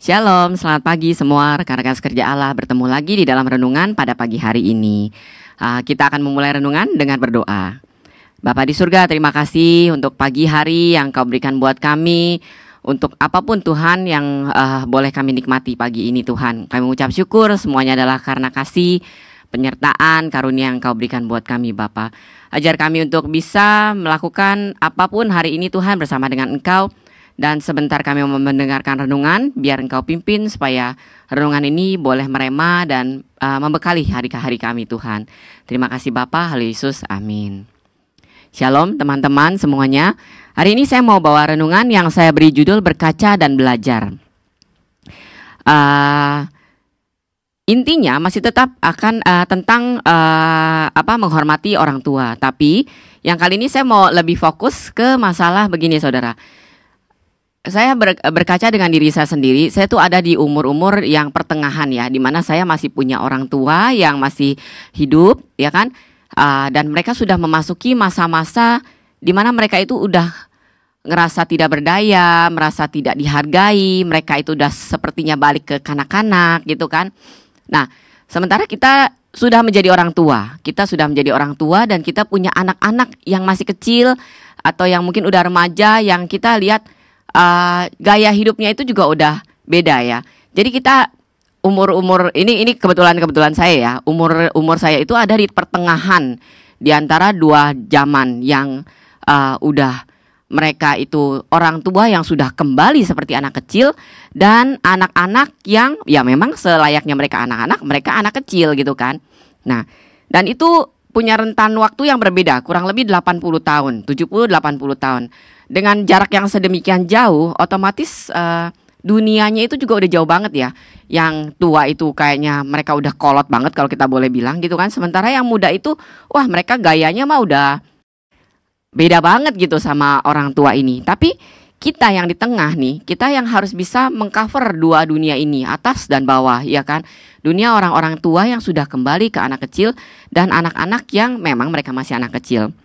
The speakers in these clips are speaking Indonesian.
Shalom, selamat pagi semua rekan-rekan sekerja Allah. Bertemu lagi di dalam renungan pada pagi hari ini. Kita akan memulai renungan dengan berdoa. Bapa di surga, terima kasih untuk pagi hari yang Kau berikan buat kami. Untuk apapun Tuhan yang boleh kami nikmati pagi ini Tuhan. Kami mengucap syukur semuanya adalah karena kasih, penyertaan, karunia yang Kau berikan buat kami Bapa. Ajar kami untuk bisa melakukan apapun hari ini Tuhan bersama dengan Engkau. Dan sebentar kami mau mendengarkan renungan, biar Engkau pimpin supaya renungan ini boleh merema dan membekali hari-hari kami Tuhan. Terima kasih Bapa, haleluya Yesus, amin. Shalom teman-teman semuanya. Hari ini saya mau bawa renungan yang saya beri judul berkaca dan belajar. Intinya masih tetap akan tentang menghormati orang tua. Tapi yang kali ini saya mau lebih fokus ke masalah begini saudara. Saya berkaca dengan diri saya sendiri. Saya tuh ada di umur-umur yang pertengahan ya, dimana saya masih punya orang tua yang masih hidup, ya kan? Dan mereka sudah memasuki masa-masa dimana mereka itu udah ngerasa tidak berdaya, merasa tidak dihargai. Mereka itu udah sepertinya balik ke kanak-kanak, gitu kan? Nah, sementara kita sudah menjadi orang tua. Kita sudah menjadi orang tua dan kita punya anak-anak yang masih kecil atau yang mungkin udah remaja yang kita lihat. Gaya hidupnya itu juga udah beda ya. Jadi kita umur ini kebetulan saya ya. Umur saya itu ada di pertengahan di antara dua zaman yang udah mereka itu orang tua yang sudah kembali seperti anak kecil dan anak-anak yang ya memang selayaknya mereka anak kecil gitu kan. Nah, dan itu punya rentan waktu yang berbeda, kurang lebih 80 tahun, 70-80 tahun. Dengan jarak yang sedemikian jauh, otomatis dunianya itu juga udah jauh banget ya. Yang tua itu kayaknya mereka udah kolot banget kalau kita boleh bilang gitu kan. Sementara yang muda itu, wah mereka gayanya mah udah beda banget gitu sama orang tua ini. Tapi kita yang di tengah nih, kita yang harus bisa mengcover dua dunia ini, atas dan bawah ya kan. Dunia orang-orang tua yang sudah kembali ke anak kecil dan anak-anak yang memang mereka masih anak kecil.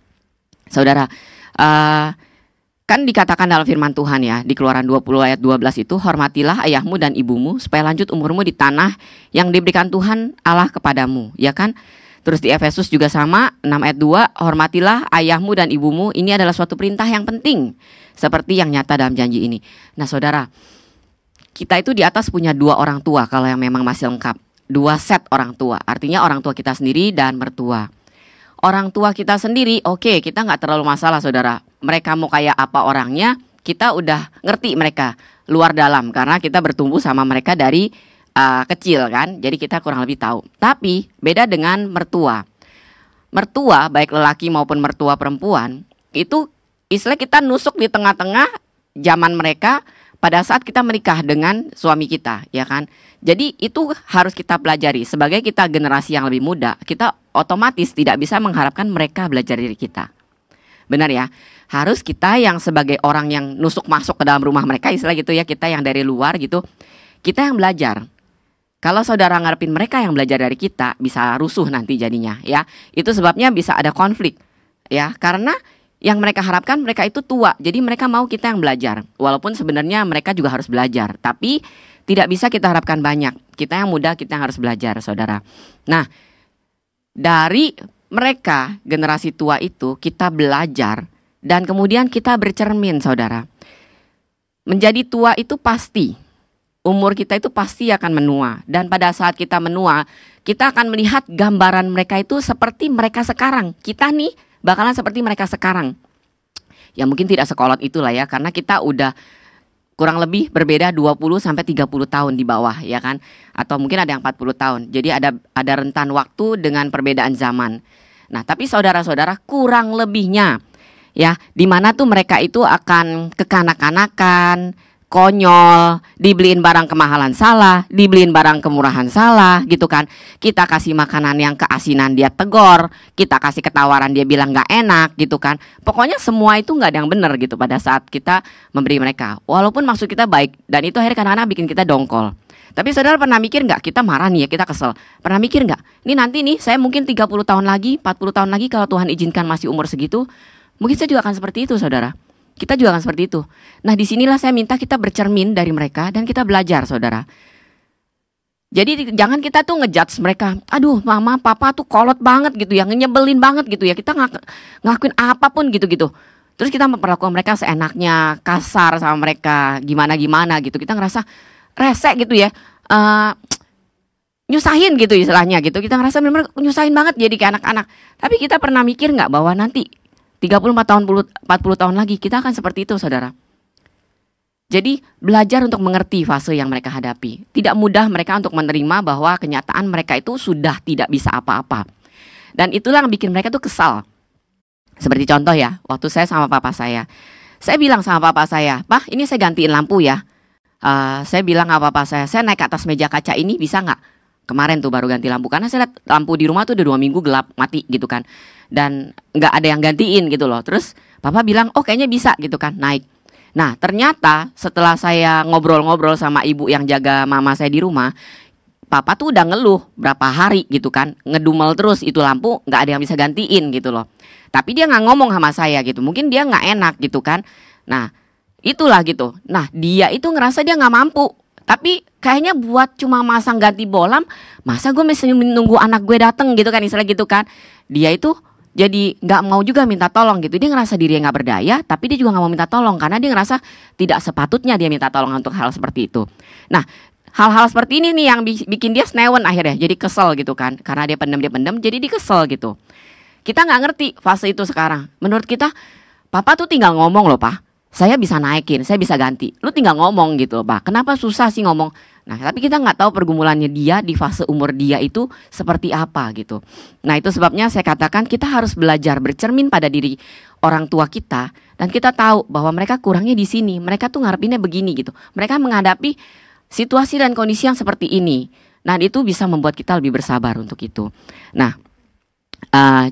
Saudara, kan dikatakan dalam firman Tuhan ya, di Keluaran 20 ayat 12 itu, hormatilah ayahmu dan ibumu supaya lanjut umurmu di tanah yang diberikan Tuhan Allah kepadamu, ya kan? Terus di Efesus juga sama, 6 ayat 2, hormatilah ayahmu dan ibumu, ini adalah suatu perintah yang penting, seperti yang nyata dalam janji ini. Nah saudara, kita itu di atas punya dua orang tua kalau yang memang masih lengkap, dua set orang tua, artinya orang tua kita sendiri dan mertua. Orang tua kita sendiri, oke, kita nggak terlalu masalah saudara. Mereka mau kayak apa orangnya, kita udah ngerti mereka luar dalam. Karena kita bertumbuh sama mereka dari kecil kan. Jadi kita kurang lebih tahu. Tapi beda dengan mertua. Mertua, baik lelaki maupun mertua perempuan, itu istilah kita nusuk di tengah-tengah zaman mereka pada saat kita menikah dengan suami kita, ya kan. Jadi itu harus kita pelajari. Sebagai kita generasi yang lebih muda, kita otomatis tidak bisa mengharapkan mereka belajar dari kita. Benar ya, harus kita yang sebagai orang yang nusuk masuk ke dalam rumah mereka, istilah gitu ya, kita yang dari luar gitu, kita yang belajar. Kalau saudara ngarepin mereka yang belajar dari kita, bisa rusuh nanti jadinya ya. Itu sebabnya bisa ada konflik ya, karena yang mereka harapkan mereka itu tua, jadi mereka mau kita yang belajar. Walaupun sebenarnya mereka juga harus belajar, tapi tidak bisa kita harapkan banyak. Kita yang muda, kita yang harus belajar saudara. Nah, dari mereka generasi tua itu kita belajar dan kemudian kita bercermin saudara. Menjadi tua itu pasti, umur kita itu pasti akan menua. Dan pada saat kita menua, kita akan melihat gambaran mereka itu seperti mereka sekarang. Kita nih bakalan seperti mereka sekarang. Ya mungkin tidak sekolot itulah ya, karena kita udah kurang lebih berbeda 20-30 tahun di bawah ya kan. Atau mungkin ada yang 40 tahun. Jadi ada rentan waktu dengan perbedaan zaman. Nah tapi saudara-saudara kurang lebihnya ya, dimana tuh mereka itu akan kekanak-kanakan, konyol, dibeliin barang kemahalan salah, dibeliin barang kemurahan salah gitu kan. Kita kasih makanan yang keasinan dia tegor, kita kasih ketawaran dia bilang gak enak gitu kan. Pokoknya semua itu gak ada yang benar gitu pada saat kita memberi mereka. Walaupun maksud kita baik, dan itu akhirnya kadang-kadang bikin kita dongkol. Tapi saudara pernah mikir gak, kita marah nih ya, kita kesel. Pernah mikir gak, ini nanti nih saya mungkin 30 tahun lagi, 40 tahun lagi kalau Tuhan izinkan masih umur segitu, mungkin saya juga akan seperti itu saudara. Kita juga akan seperti itu. Nah, disinilah saya minta kita bercermin dari mereka dan kita belajar, saudara. Jadi jangan kita tuh ngejudge mereka. Aduh, mama, papa tuh kolot banget gitu ya, nyebelin banget gitu ya. Kita ngakuin apapun gitu-gitu. Terus kita memperlakukan mereka seenaknya, kasar sama mereka, gimana-gimana gitu. Kita ngerasa resek gitu ya. Nyusahin gitu istilahnya gitu. Kita ngerasa benar-benar nyusahin banget jadi kayak anak-anak. Tapi kita pernah mikir nggak bahwa nanti 34 tahun, 40 tahun lagi kita akan seperti itu, saudara. Jadi belajar untuk mengerti fase yang mereka hadapi. Tidak mudah mereka untuk menerima bahwa kenyataan mereka itu sudah tidak bisa apa-apa. Dan itulah yang bikin mereka tuh kesal. Seperti contoh ya, waktu saya sama papa saya bilang sama papa saya, "Pak, ini saya gantiin lampu ya." Saya bilang sama papa saya naik ke atas meja kaca ini bisa nggak? Kemarin tuh baru ganti lampu, karena saya lihat lampu di rumah tuh udah 2 minggu gelap, mati gitu kan. Dan nggak ada yang gantiin gitu loh. Terus papa bilang, "Oh kayaknya bisa," gitu kan, naik. Nah, ternyata setelah saya ngobrol-ngobrol sama ibu yang jaga mama saya di rumah, papa tuh udah ngeluh berapa hari gitu kan, ngedumel terus itu lampu nggak ada yang bisa gantiin gitu loh. Tapi dia nggak ngomong sama saya gitu, mungkin dia nggak enak gitu kan. Nah, itulah gitu. Nah, dia itu ngerasa dia nggak mampu. Tapi kayaknya buat cuma masang ganti bolam, masa gue mesti menunggu anak gue dateng gitu kan, istilah gitu kan. Dia itu jadi nggak mau juga minta tolong gitu. Dia ngerasa dirinya nggak berdaya, tapi dia juga nggak mau minta tolong karena dia ngerasa tidak sepatutnya dia minta tolong untuk hal seperti itu. Nah, hal-hal seperti ini nih yang bikin dia senewen akhirnya, jadi kesel gitu kan. Karena dia pendem, jadi dia kesel gitu. Kita nggak ngerti fase itu sekarang. Menurut kita, papa tuh tinggal ngomong loh, Pak. Saya bisa naikin, saya bisa ganti. Lu tinggal ngomong gitu loh, Pak. Kenapa susah sih ngomong? Nah, tapi kita nggak tahu pergumulannya dia di fase umur dia itu seperti apa gitu. Nah, itu sebabnya saya katakan kita harus belajar bercermin pada diri orang tua kita. Dan kita tahu bahwa mereka kurangnya di sini. Mereka tuh ngarepinnya begini gitu. Mereka menghadapi situasi dan kondisi yang seperti ini. Nah, itu bisa membuat kita lebih bersabar untuk itu. Nah,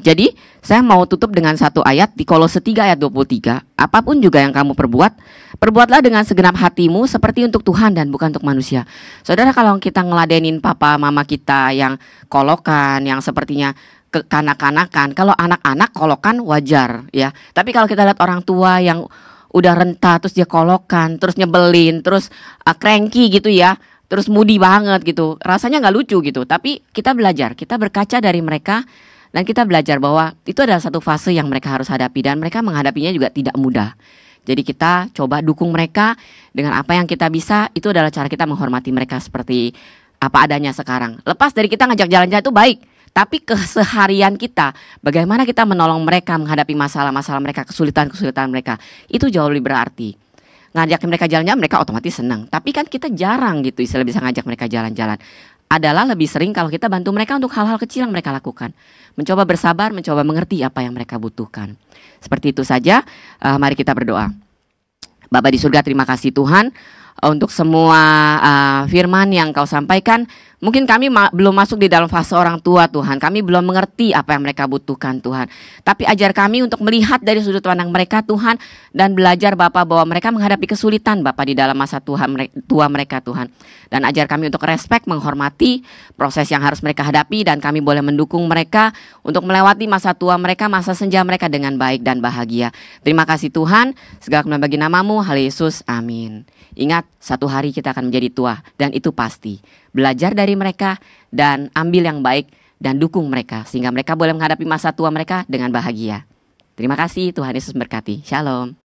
jadi saya mau tutup dengan satu ayat di Kolose 3 ayat 23. Apapun juga yang kamu perbuat, perbuatlah dengan segenap hatimu seperti untuk Tuhan dan bukan untuk manusia. Saudara, kalau kita ngeladenin papa mama kita yang kolokan, yang sepertinya kekanak-kanakan, kalau anak-anak kolokan wajar ya. Tapi kalau kita lihat orang tua yang udah renta terus dia kolokan, terus nyebelin, terus cranky gitu ya, terus moody banget gitu, rasanya nggak lucu gitu. Tapi kita belajar, kita berkaca dari mereka. Dan kita belajar bahwa itu adalah satu fase yang mereka harus hadapi dan mereka menghadapinya juga tidak mudah. Jadi kita coba dukung mereka dengan apa yang kita bisa. Itu adalah cara kita menghormati mereka seperti apa adanya sekarang. Lepas dari kita ngajak jalan-jalan itu baik, tapi keseharian kita, bagaimana kita menolong mereka menghadapi masalah-masalah mereka, kesulitan-kesulitan mereka, itu jauh lebih berarti. Ngajakin mereka jalan-jalan mereka otomatis senang. Tapi kan kita jarang gitu istilah bisa ngajak mereka jalan-jalan. Adalah lebih sering kalau kita bantu mereka untuk hal-hal kecil yang mereka lakukan. Mencoba bersabar, mencoba mengerti apa yang mereka butuhkan. Seperti itu saja, mari kita berdoa. Bapa di surga, terima kasih Tuhan untuk semua firman yang Kau sampaikan. Mungkin kami belum masuk di dalam fase orang tua Tuhan. Kami belum mengerti apa yang mereka butuhkan Tuhan. Tapi ajar kami untuk melihat dari sudut pandang mereka Tuhan. Dan belajar Bapa bahwa mereka menghadapi kesulitan Bapa di dalam masa tua mereka Tuhan. Dan ajar kami untuk respect, menghormati proses yang harus mereka hadapi. Dan kami boleh mendukung mereka untuk melewati masa tua mereka, masa senja mereka dengan baik dan bahagia. Terima kasih Tuhan. Segala kemuliaan bagi nama-Mu, hal Yesus, amin. Ingat, satu hari kita akan menjadi tua. Dan itu pasti. Belajar dari mereka dan ambil yang baik dan dukung mereka sehingga mereka boleh menghadapi masa tua mereka dengan bahagia. Terima kasih, Tuhan Yesus berkati. Shalom.